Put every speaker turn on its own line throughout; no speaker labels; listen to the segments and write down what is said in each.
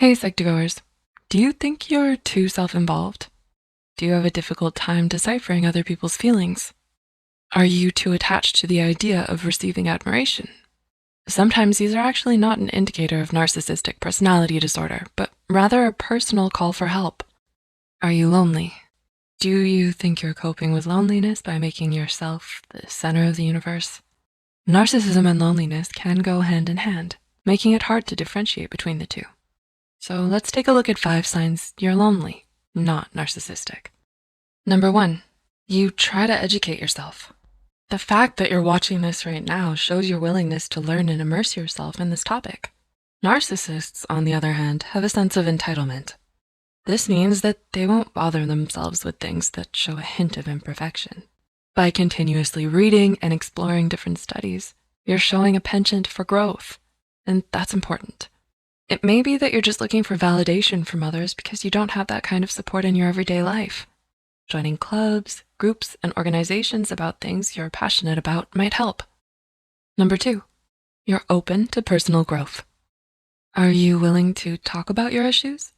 Hey Psych2Goers, do you think you're too self-involved? Do you have a difficult time deciphering other people's feelings? Are you too attached to the idea of receiving admiration? Sometimes these are actually not an indicator of narcissistic personality disorder, but rather a personal call for help. Are you lonely? Do you think you're coping with loneliness by making yourself the center of the universe? Narcissism and loneliness can go hand in hand, making it hard to differentiate between the two. So let's take a look at 5 signs you're lonely, not narcissistic. Number 1, you try to educate yourself. The fact that you're watching this right now shows your willingness to learn and immerse yourself in this topic. Narcissists, on the other hand, have a sense of entitlement. This means that they won't bother themselves with things that show a hint of imperfection. By continuously reading and exploring different studies, you're showing a penchant for growth, and that's important. It may be that you're just looking for validation from others because you don't have that kind of support in your everyday life. Joining clubs, groups, and organizations about things you're passionate about might help. Number 2, you're open to personal growth. Are you willing to talk about your issues?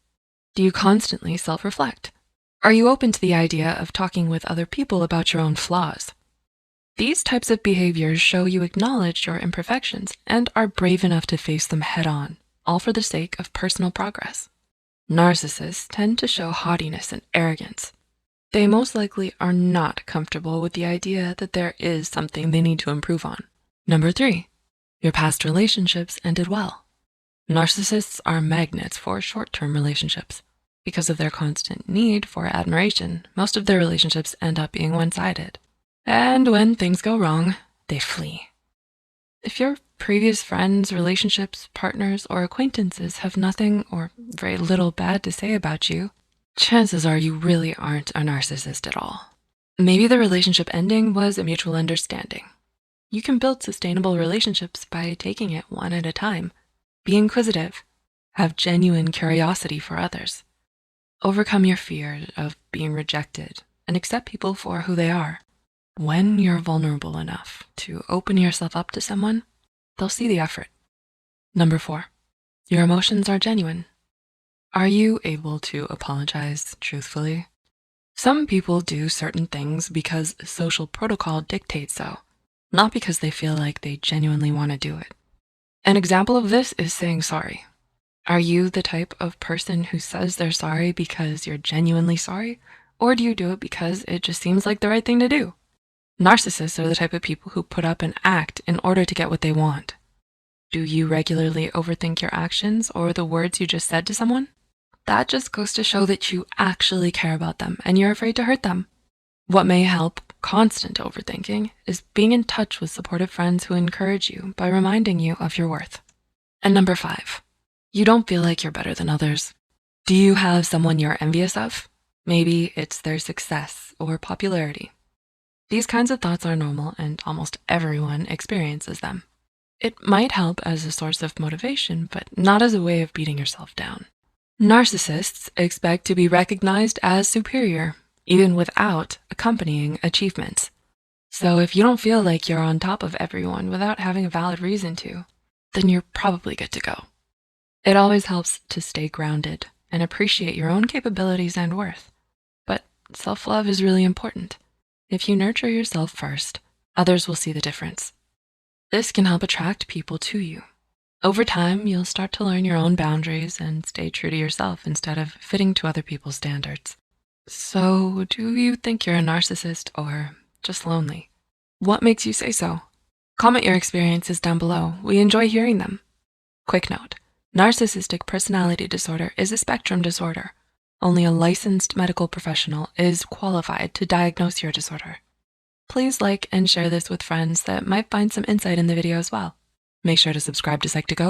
Do you constantly self-reflect? Are you open to the idea of talking with other people about your own flaws? These types of behaviors show you acknowledge your imperfections and are brave enough to face them head-on, all for the sake of personal progress. Narcissists tend to show haughtiness and arrogance. They most likely are not comfortable with the idea that there is something they need to improve on. Number 3, your past relationships ended well. Narcissists are magnets for short-term relationships. Because of their constant need for admiration, most of their relationships end up being one-sided. And when things go wrong, they flee. If your previous friends, relationships, partners, or acquaintances have nothing or very little bad to say about you, chances are you really aren't a narcissist at all. Maybe the relationship ending was a mutual understanding. You can build sustainable relationships by taking it one at a time. Be inquisitive, have genuine curiosity for others. Overcome your fear of being rejected and accept people for who they are. When you're vulnerable enough to open yourself up to someone, they'll see the effort. Number 4, your emotions are genuine. Are you able to apologize truthfully? Some people do certain things because social protocol dictates so, not because they feel like they genuinely want to do it. An example of this is saying sorry. Are you the type of person who says they're sorry because you're genuinely sorry, or do you do it because it just seems like the right thing to do? Narcissists are the type of people who put up an act in order to get what they want. Do you regularly overthink your actions or the words you just said to someone? That just goes to show that you actually care about them and you're afraid to hurt them. What may help constant overthinking is being in touch with supportive friends who encourage you by reminding you of your worth. And number 5, you don't feel like you're better than others. Do you have someone you're envious of? Maybe it's their success or popularity. These kinds of thoughts are normal and almost everyone experiences them. It might help as a source of motivation, but not as a way of beating yourself down. Narcissists expect to be recognized as superior, even without accompanying achievements. So if you don't feel like you're on top of everyone without having a valid reason to, then you're probably good to go. It always helps to stay grounded and appreciate your own capabilities and worth. But self-love is really important. If you nurture yourself first, others will see the difference. This can help attract people to you. Over time, you'll start to learn your own boundaries and stay true to yourself instead of fitting to other people's standards. So, do you think you're a narcissist or just lonely? What makes you say so? Comment your experiences down below. We enjoy hearing them. Quick note, Narcissistic Personality Disorder is a spectrum disorder. Only a licensed medical professional is qualified to diagnose your disorder. Please like and share this with friends that might find some insight in the video as well. Make sure to subscribe to Psych2Go